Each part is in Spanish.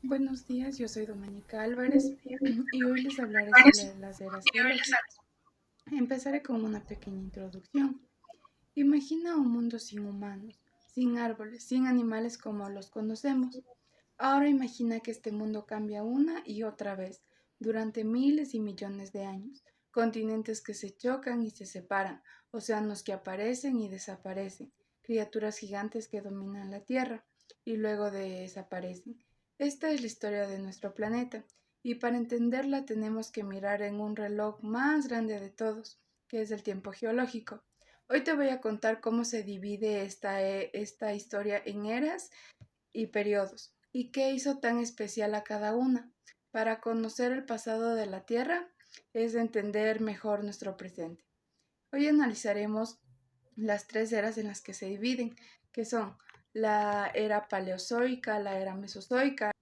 Buenos días, yo soy Doménica Álvarez y hoy les hablaré sobre las eras geológicas. Empezaré con una pequeña introducción. Imagina un mundo sin humanos, sin árboles, sin animales como los conocemos. Ahora imagina que este mundo cambia una y otra vez, durante miles y millones de años. Continentes que se chocan y se separan, océanos que aparecen y desaparecen, criaturas gigantes que dominan la Tierra y luego desaparecen. Esta es la historia de nuestro planeta, y para entenderla tenemos que mirar en un reloj más grande de todos, que es el tiempo geológico. Hoy te voy a contar cómo se divide esta historia en eras y periodos, y qué hizo tan especial a cada una. Para conocer el pasado de la Tierra es entender mejor nuestro presente. Hoy analizaremos las tres eras en las que se dividen, que son la era paleozoica, la era mesozoica.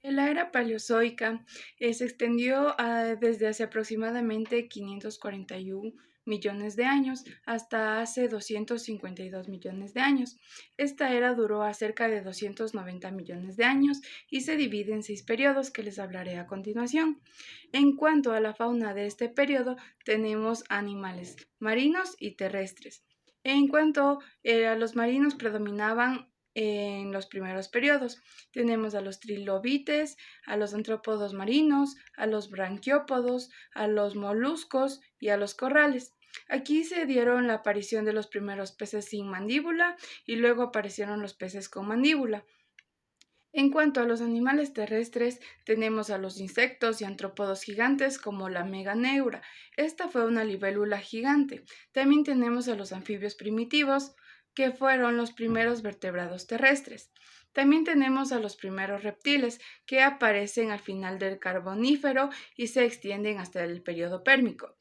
La era paleozoica se extendió desde hace aproximadamente 541 millones de años hasta hace 252 millones de años. Esta era duró a cerca de 290 millones de años y se divide en 6 periodos que les hablaré a continuación. En cuanto a la fauna de este periodo, tenemos animales marinos y terrestres. En cuanto a los marinos, predominaban en los primeros periodos. Tenemos a los trilobites, a los antrópodos marinos, a los branquiópodos, a los moluscos y a los corrales. Aquí se dieron la aparición de los primeros peces sin mandíbula y luego aparecieron los peces con mandíbula. En cuanto a los animales terrestres, tenemos a los insectos y antrópodos gigantes como la meganeura. Esta fue una libélula gigante. También tenemos a los anfibios primitivos, que fueron los primeros vertebrados terrestres. También tenemos a los primeros reptiles, que aparecen al final del Carbonífero y se extienden hasta el periodo Pérmico.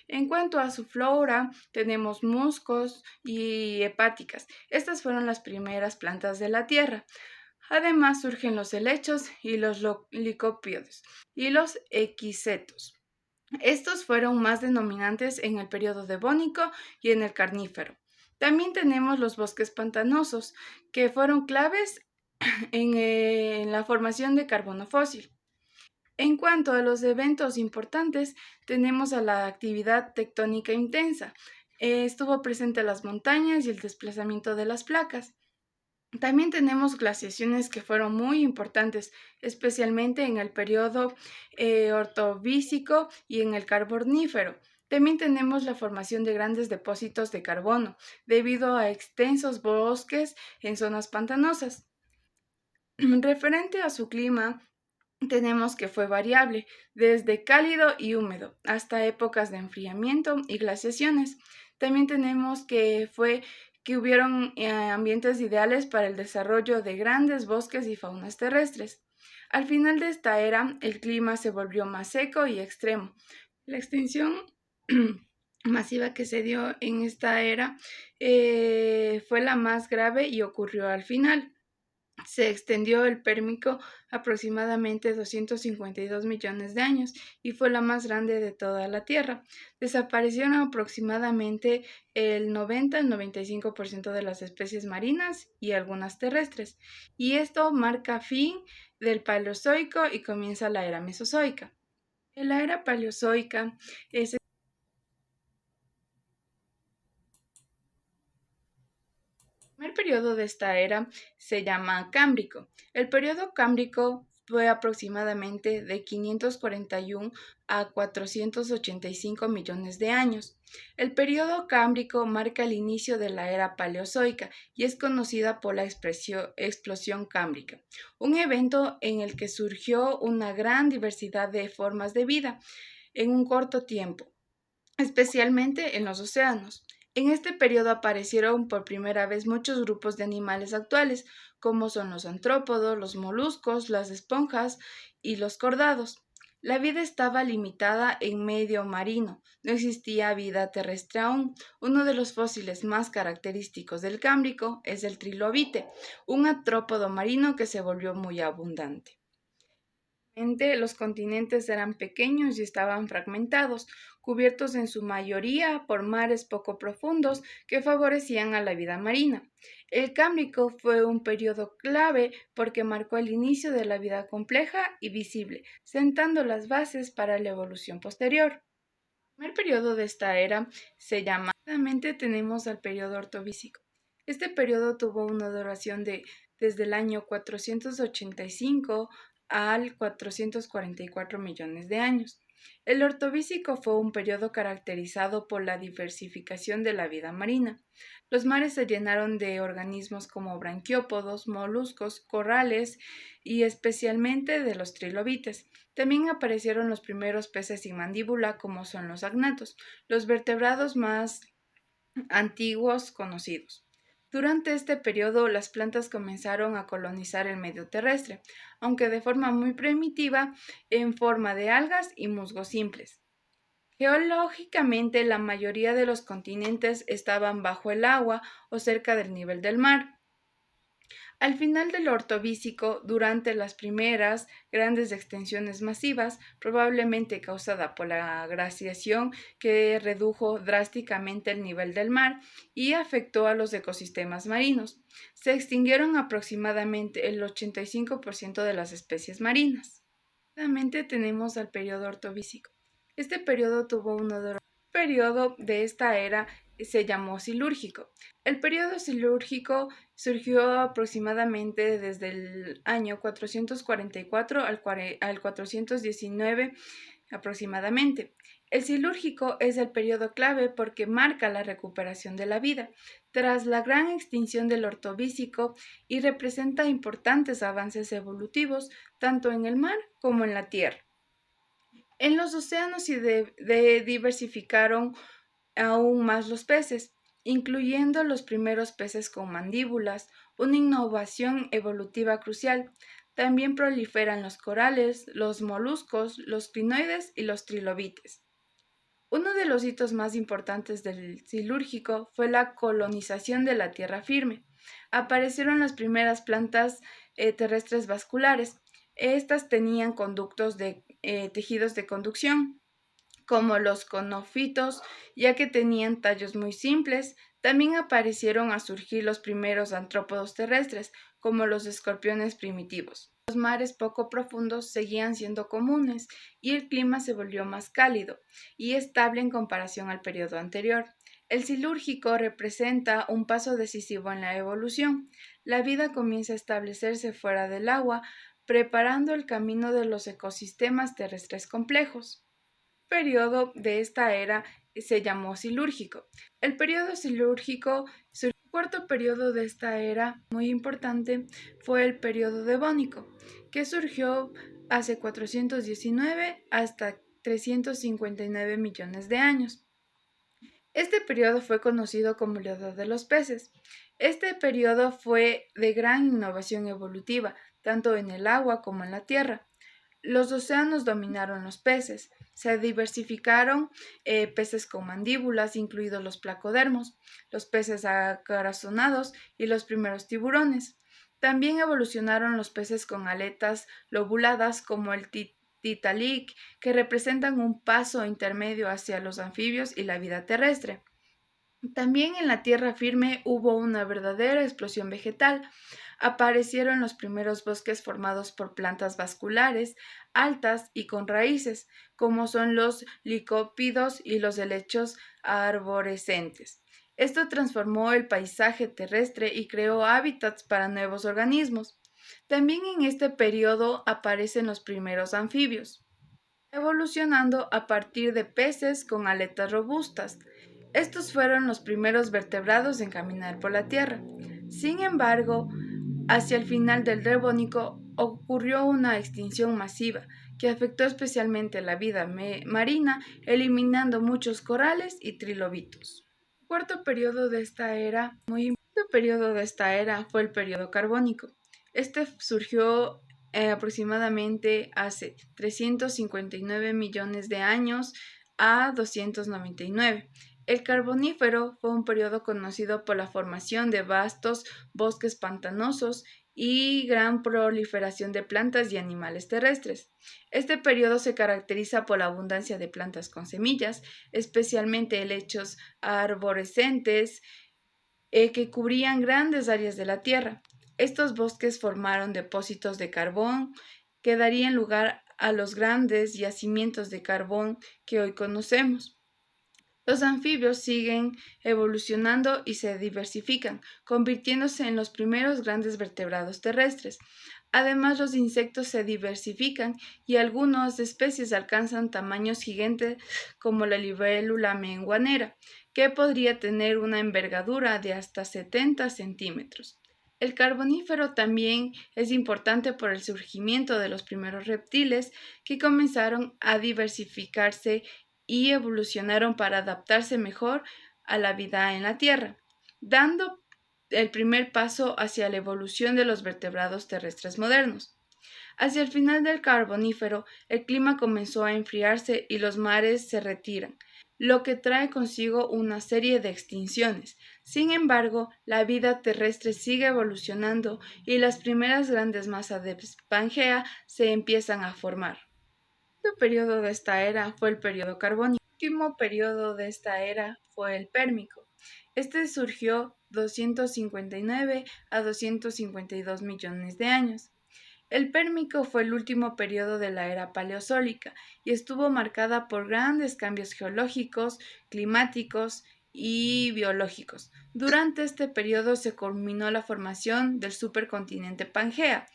En cuanto a su flora, tenemos musgos y hepáticas. Estas fueron las primeras plantas de la Tierra. Además surgen los helechos y los licopiodes y los equisetos. Estos fueron más denominantes en el periodo devónico y en el Carnífero. También tenemos los bosques pantanosos, que fueron claves en la formación de carbono fósil. En cuanto a los eventos importantes, tenemos a la actividad tectónica intensa. Estuvo presente las montañas y el desplazamiento de las placas. También tenemos glaciaciones que fueron muy importantes, especialmente en el periodo ordovícico y en el Carbonífero. También tenemos la formación de grandes depósitos de carbono, debido a extensos bosques en zonas pantanosas. Referente a su clima, tenemos que fue variable, desde cálido y húmedo hasta épocas de enfriamiento y glaciaciones. También tenemos que hubieron ambientes ideales para el desarrollo de grandes bosques y faunas terrestres. Al final de esta era, el clima se volvió más seco y extremo. La extinción masiva que se dio en esta era fue la más grave y ocurrió al final. Se extendió el Pérmico aproximadamente 252 millones de años y fue la más grande de toda la Tierra. Desaparecieron aproximadamente el 90 al 95% de las especies marinas y algunas terrestres, y esto marca fin del Paleozoico y comienza la era Mesozoica. En la era Paleozoica es el primer periodo de esta era se llama Cámbrico. El periodo Cámbrico fue aproximadamente de 541 a 485 millones de años. El periodo Cámbrico marca el inicio de la era Paleozoica y es conocida por la explosión cámbrica, un evento en el que surgió una gran diversidad de formas de vida en un corto tiempo, especialmente en los océanos. En este periodo aparecieron por primera vez muchos grupos de animales actuales, como son los antrópodos, los moluscos, las esponjas y los cordados. La vida estaba limitada en medio marino, no existía vida terrestre aún. Uno de los fósiles más característicos del Cámbrico es el trilobite, un artrópodo marino que se volvió muy abundante. Los continentes eran pequeños y estaban fragmentados, cubiertos en su mayoría por mares poco profundos que favorecían a la vida marina. El Cámbrico fue un periodo clave porque marcó el inicio de la vida compleja y visible, sentando las bases para la evolución posterior. El primer periodo de esta era se llama, nuevamente tenemos al periodo ordovícico. Este periodo tuvo una duración de desde el año 485 al 444 millones de años. El ordovícico fue un periodo caracterizado por la diversificación de la vida marina. Los mares se llenaron de organismos como branquiópodos, moluscos, corales y especialmente de los trilobites. También aparecieron los primeros peces sin mandíbula, como son los agnatos, los vertebrados más antiguos conocidos. Durante este periodo, las plantas comenzaron a colonizar el medio terrestre, aunque de forma muy primitiva, en forma de algas y musgos simples. Geológicamente, la mayoría de los continentes estaban bajo el agua o cerca del nivel del mar. Al final del Ordovícico, durante las primeras grandes extensiones masivas, probablemente causada por la glaciación que redujo drásticamente el nivel del mar y afectó a los ecosistemas marinos, se extinguieron aproximadamente el 85% de las especies marinas. Nuevamente tenemos al periodo Ordovícico. Este periodo tuvo uno de los periodo de esta era se llamó silúrgico. El periodo silúrgico surgió aproximadamente desde el año 444 al 419 aproximadamente. El silúrgico es el periodo clave porque marca la recuperación de la vida tras la gran extinción del Ordovícico y representa importantes avances evolutivos tanto en el mar como en la tierra. En los océanos se diversificaron aún más los peces, incluyendo los primeros peces con mandíbulas, una innovación evolutiva crucial. También proliferan los corales, los moluscos, los crinoides y los trilobites. Uno de los hitos más importantes del silúrgico fue la colonización de la tierra firme. Aparecieron las primeras plantas terrestres vasculares. Estas tenían conductos de tejidos de conducción, como los conofitos, ya que tenían tallos muy simples. También aparecieron a surgir los primeros artrópodos terrestres, como los escorpiones primitivos. Los mares poco profundos seguían siendo comunes y el clima se volvió más cálido y estable en comparación al periodo anterior. El silúrgico representa un paso decisivo en la evolución. La vida comienza a establecerse fuera del agua, preparando el camino de los ecosistemas terrestres complejos. El periodo de esta era se llamó silúrgico. El periodo silúrgico, el cuarto periodo de esta era, muy importante, fue el periodo devónico, que surgió hace 419 hasta 359 millones de años. Este periodo fue conocido como la Edad de los Peces. Este periodo fue de gran innovación evolutiva, tanto en el agua como en la tierra. Los océanos dominaron los peces. Se diversificaron peces con mandíbulas, incluidos los placodermos, los peces acarazonados y los primeros tiburones. También evolucionaron los peces con aletas lobuladas como el titanic, que representan un paso intermedio hacia los anfibios y la vida terrestre. También en la tierra firme hubo una verdadera explosión vegetal. Aparecieron los primeros bosques formados por plantas vasculares, altas y con raíces, como son los licópidos y los helechos arborescentes. Esto transformó el paisaje terrestre y creó hábitats para nuevos organismos. También en este periodo aparecen los primeros anfibios, evolucionando a partir de peces con aletas robustas. Estos fueron los primeros vertebrados en caminar por la Tierra. Sin embargo, hacia el final del Devónico ocurrió una extinción masiva que afectó especialmente la vida marina, eliminando muchos corales y trilobitos. El cuarto periodo de esta era, muy importante periodo de esta era, fue el periodo carbónico. Este surgió aproximadamente hace 359 millones de años a 299. El Carbonífero fue un periodo conocido por la formación de vastos bosques pantanosos y gran proliferación de plantas y animales terrestres. Este periodo se caracteriza por la abundancia de plantas con semillas, especialmente helechos arborescentes que cubrían grandes áreas de la Tierra. Estos bosques formaron depósitos de carbón que darían lugar a los grandes yacimientos de carbón que hoy conocemos. Los anfibios siguen evolucionando y se diversifican, convirtiéndose en los primeros grandes vertebrados terrestres. Además, los insectos se diversifican y algunas especies alcanzan tamaños gigantes como la libélula menguanera, que podría tener una envergadura de hasta 70 centímetros. El Carbonífero también es importante por el surgimiento de los primeros reptiles que comenzaron a diversificarse y evolucionaron para adaptarse mejor a la vida en la Tierra, dando el primer paso hacia la evolución de los vertebrados terrestres modernos. Hacia el final del Carbonífero, el clima comenzó a enfriarse y los mares se retiran, lo que trae consigo una serie de extinciones. Sin embargo, la vida terrestre sigue evolucionando y las primeras grandes masas de Pangea se empiezan a formar. El periodo de esta era fue el periodo carbónico. El último periodo de esta era fue el pérmico. Este surgió 259 a 252 millones de años. El Pérmico fue el último periodo de la era paleozoica y estuvo marcada por grandes cambios geológicos, climáticos y biológicos. Durante este periodo se culminó la formación del supercontinente Pangea,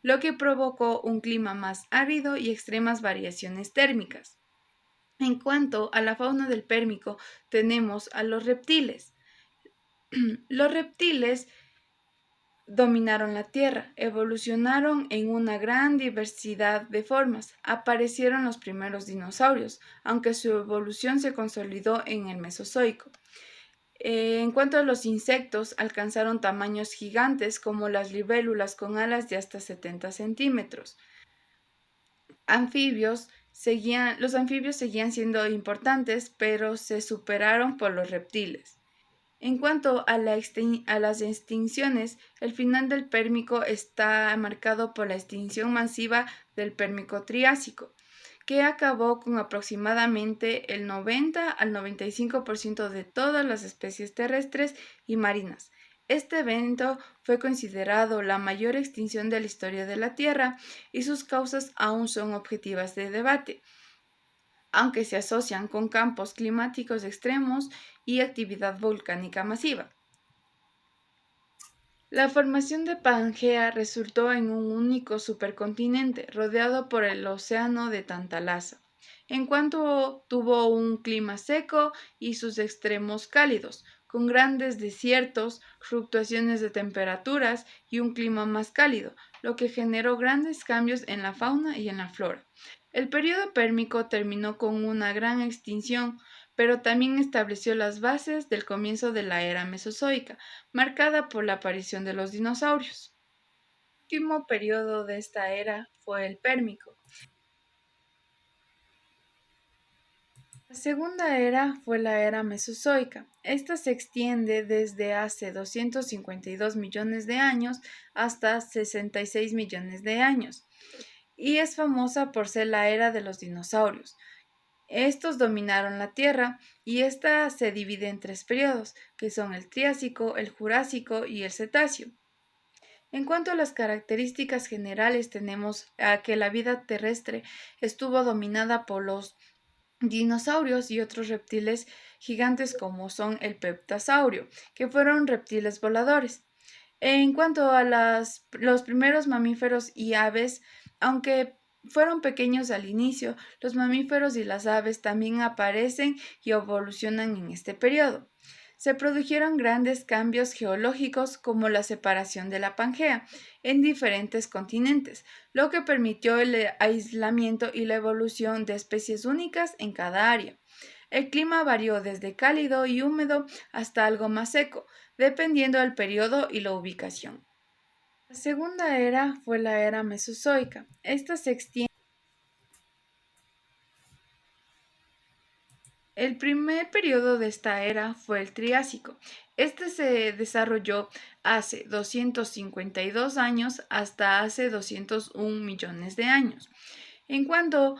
lo que provocó un clima más árido y extremas variaciones térmicas. En cuanto a la fauna del Pérmico, tenemos a los reptiles. Los reptiles dominaron la Tierra, evolucionaron en una gran diversidad de formas. Aparecieron los primeros dinosaurios, aunque su evolución se consolidó en el Mesozoico. En cuanto a los insectos, alcanzaron tamaños gigantes como las libélulas con alas de hasta 70 centímetros. Los anfibios seguían siendo importantes, pero se superaron por los reptiles. En cuanto a las extinciones, el final del Pérmico está marcado por la extinción masiva del Pérmico Triásico, que acabó con aproximadamente el 90 al 95% de todas las especies terrestres y marinas. Este evento fue considerado la mayor extinción de la historia de la Tierra y sus causas aún son objetivas de debate, aunque se asocian con campos climáticos extremos y actividad volcánica masiva. La formación de Pangea resultó en un único supercontinente rodeado por el océano de Tantalasa, en cuanto tuvo un clima seco y sus extremos cálidos, con grandes desiertos, fluctuaciones de temperaturas y un clima más cálido, lo que generó grandes cambios en la fauna y en la flora. El periodo pérmico terminó con una gran extinción, pero también estableció las bases del comienzo de la era mesozoica, marcada por la aparición de los dinosaurios. El último periodo de esta era fue el Pérmico. La segunda era fue la era Mesozoica. Esta se extiende desde hace 252 millones de años hasta 66 millones de años y es famosa por ser la era de los dinosaurios. Estos dominaron la Tierra y esta se divide en tres periodos, que son el Triásico, el Jurásico y el Cetáceo. En cuanto a las características generales, tenemos a que la vida terrestre estuvo dominada por los dinosaurios y otros reptiles gigantes como son el peptasaurio, que fueron reptiles voladores. En cuanto a los primeros mamíferos y aves, aunque fueron pequeños al inicio, los mamíferos y las aves también aparecen y evolucionan en este periodo. Se produjeron grandes cambios geológicos como la separación de la Pangea en diferentes continentes, lo que permitió el aislamiento y la evolución de especies únicas en cada área. El clima varió desde cálido y húmedo hasta algo más seco, dependiendo del periodo y la ubicación. La segunda era fue la era mesozoica. Esta se extiende El primer periodo de esta era fue el Triásico. Este se desarrolló hace 252 años hasta hace 201 millones de años, en cuanto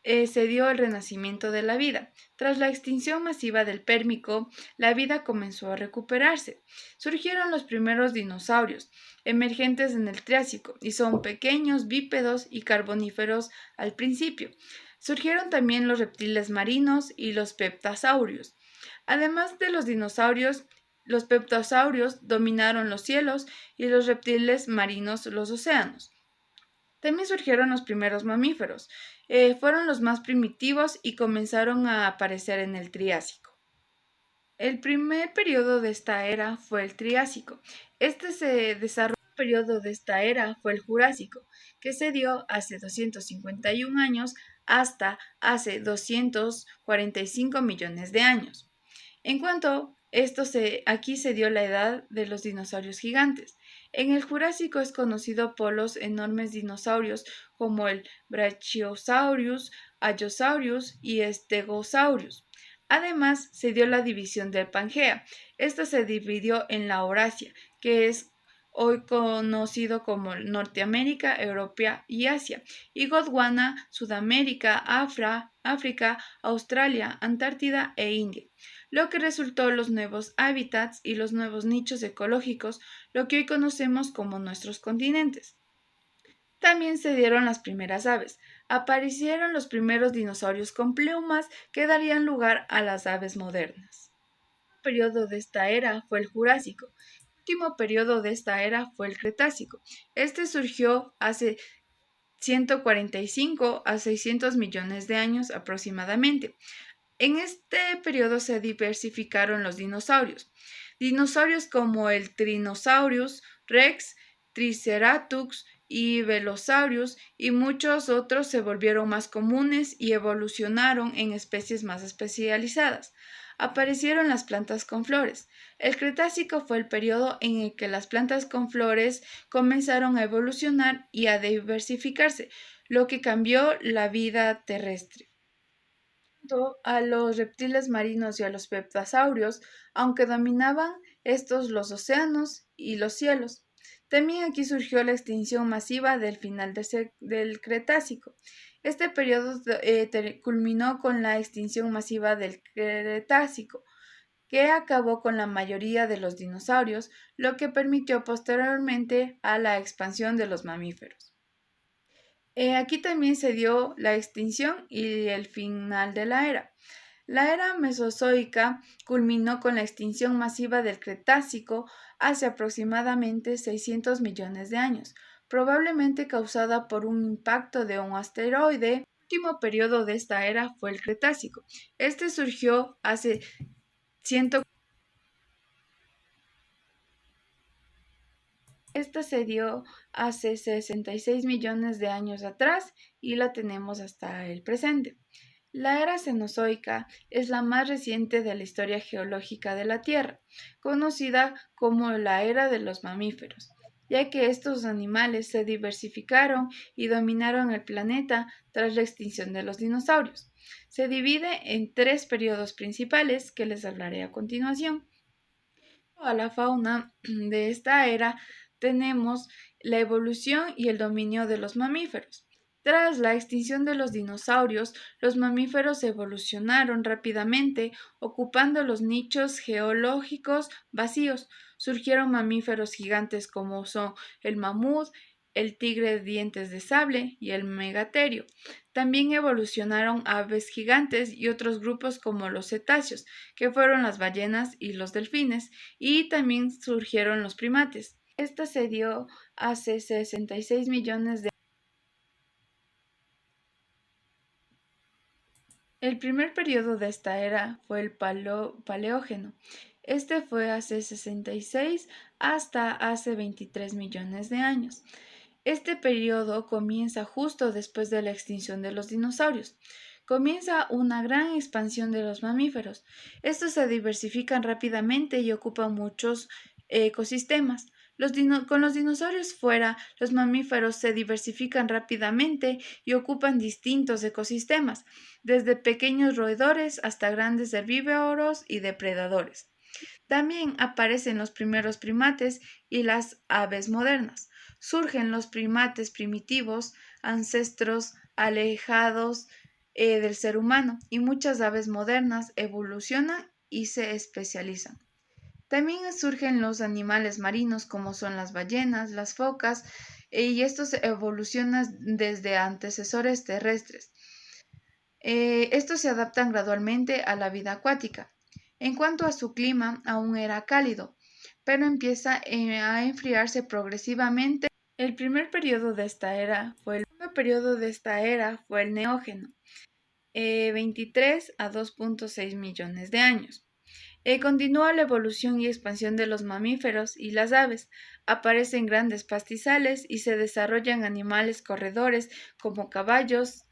se dio el renacimiento de la vida. Tras la extinción masiva del Pérmico, la vida comenzó a recuperarse. Surgieron los primeros dinosaurios, emergentes en el Triásico, y son pequeños, bípedos y carboníferos al principio. Surgieron también los reptiles marinos y los peptasaurios. Además de los peptasaurios dominaron los cielos y los reptiles marinos los océanos. También surgieron los primeros mamíferos. Fueron los más primitivos y comenzaron a aparecer en el Triásico. El primer periodo de esta era fue el Triásico. Este se desarrolló. El periodo de esta era fue el Jurásico, que se dio hace 251 años hasta hace 245 millones de años. En cuanto aquí se dio la edad de los dinosaurios gigantes. En el Jurásico es conocido por los enormes dinosaurios como el Brachiosaurus, Allosaurus y Stegosaurus. Además, se dio la división del Pangea. Esta se dividió en la Eurasia, que es hoy conocido como Norteamérica, Europa y Asia, y Gondwana, Sudamérica, África, Australia, Antártida e India, lo que resultó los nuevos hábitats y los nuevos nichos ecológicos, lo que hoy conocemos como nuestros continentes. También se dieron las primeras aves. Aparecieron los primeros dinosaurios con plumas que darían lugar a las aves modernas. El periodo de esta era fue el Jurásico. El último periodo de esta era fue el Cretácico. Este surgió hace 145 a 600 millones de años aproximadamente. En este periodo se diversificaron los dinosaurios. Dinosaurios como el Tyrannosaurus rex, Triceratops y Velosaurus y muchos otros se volvieron más comunes y evolucionaron en especies más especializadas. Aparecieron las plantas con flores. El Cretácico fue el periodo en el que las plantas con flores comenzaron a evolucionar y a diversificarse, lo que cambió la vida terrestre. A los reptiles marinos y a los peptasaurios, aunque dominaban estos los océanos y los cielos. También aquí surgió la extinción masiva del final del Cretácico. Este periodo culminó con la extinción masiva del Cretácico, que acabó con la mayoría de los dinosaurios, lo que permitió posteriormente a la expansión de los mamíferos. Aquí también se dio la extinción y el final de la era. La era mesozoica culminó con la extinción masiva del Cretácico hace aproximadamente 600 millones de años, probablemente causada por un impacto de un asteroide. El último periodo de esta era fue el Cretácico. Este surgió hace 100. Esta se dio hace 66 millones de años atrás y la tenemos hasta el presente. La era Cenozoica es la más reciente de la historia geológica de la Tierra, conocida como la era de los mamíferos, ya que estos animales se diversificaron y dominaron el planeta tras la extinción de los dinosaurios. Se divide en tres periodos principales que les hablaré a continuación. A la fauna de esta era tenemos la evolución y el dominio de los mamíferos. Tras la extinción de los dinosaurios, los mamíferos evolucionaron rápidamente, ocupando los nichos geológicos vacíos. Surgieron mamíferos gigantes como son el mamut, el tigre de dientes de sable y el megaterio. También evolucionaron aves gigantes y otros grupos como los cetáceos, que fueron las ballenas y los delfines, y también surgieron los primates. Esta se dio hace 66 millones de años. El primer periodo de esta era fue el Paleógeno. Este fue hace 66 hasta hace 23 millones de años. Este periodo comienza justo después de la extinción de los dinosaurios. Comienza una gran expansión de los mamíferos. Estos se diversifican rápidamente y ocupan muchos ecosistemas, Con los dinosaurios fuera, los mamíferos se diversifican rápidamente y ocupan distintos ecosistemas, desde pequeños roedores hasta grandes herbívoros y depredadores. También aparecen los primeros primates y las aves modernas. Surgen los primates primitivos, ancestros alejados del ser humano, y muchas aves modernas evolucionan y se especializan. También surgen los animales marinos como son las ballenas, las focas, y estos evolucionan desde antecesores terrestres. Estos se adaptan gradualmente a la vida acuática. En cuanto a su clima, aún era cálido, pero empieza a enfriarse progresivamente. El primer periodo de esta era fue el segundo periodo de esta era fue el Neógeno, 23 a 2,6 millones de años. Continúa la evolución y expansión de los mamíferos y las aves. Aparecen grandes pastizales y se desarrollan animales corredores como caballos,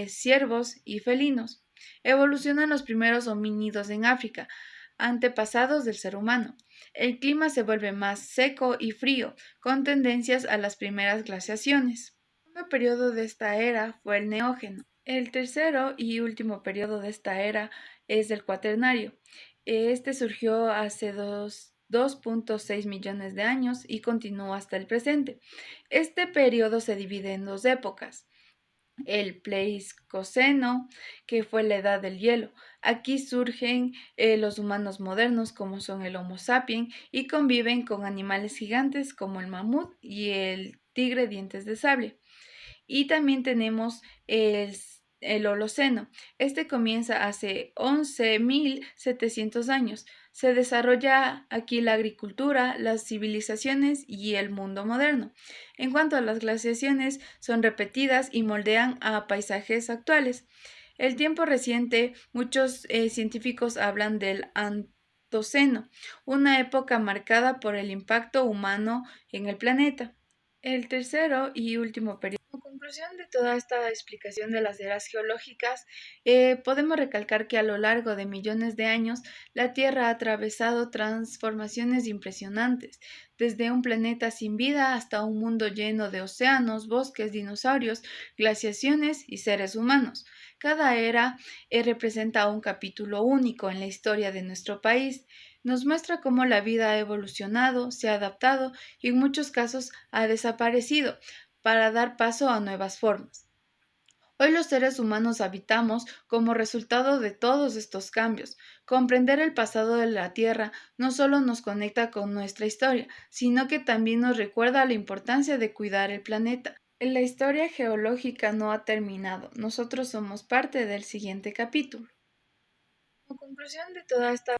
ciervos y felinos. Evolucionan los primeros homínidos en África, antepasados del ser humano. El clima se vuelve más seco y frío, con tendencias a las primeras glaciaciones. El segundo periodo de esta era fue el Neógeno. El tercero y último periodo de esta era es el Cuaternario. Este surgió hace 2,6 millones de años y continúa hasta el presente. Este periodo se divide en dos épocas. El Pleistoceno, que fue la edad del hielo. Aquí surgen los humanos modernos, como son el Homo sapiens, y conviven con animales gigantes como el mamut y el tigre dientes de sable. Y también tenemos el Holoceno. Este comienza hace 11.700 años. Se desarrolla aquí la agricultura, las civilizaciones y el mundo moderno. En cuanto a las glaciaciones, son repetidas y moldean a paisajes actuales. El tiempo reciente, muchos científicos hablan del Antoceno, una época marcada por el impacto humano en el planeta. El tercero y último periodo. Como conclusión de toda esta explicación de las eras geológicas, podemos recalcar que a lo largo de millones de años la Tierra ha atravesado transformaciones impresionantes, desde un planeta sin vida hasta un mundo lleno de océanos, bosques, dinosaurios, glaciaciones y seres humanos. Cada era representa un capítulo único en la historia de nuestro país. Nos muestra cómo la vida ha evolucionado, se ha adaptado y en muchos casos ha desaparecido para dar paso a nuevas formas. Hoy los seres humanos habitamos como resultado de todos estos cambios. Comprender el pasado de la Tierra no solo nos conecta con nuestra historia, sino que también nos recuerda la importancia de cuidar el planeta. La historia geológica no ha terminado. Nosotros somos parte del siguiente capítulo. Como conclusión de toda esta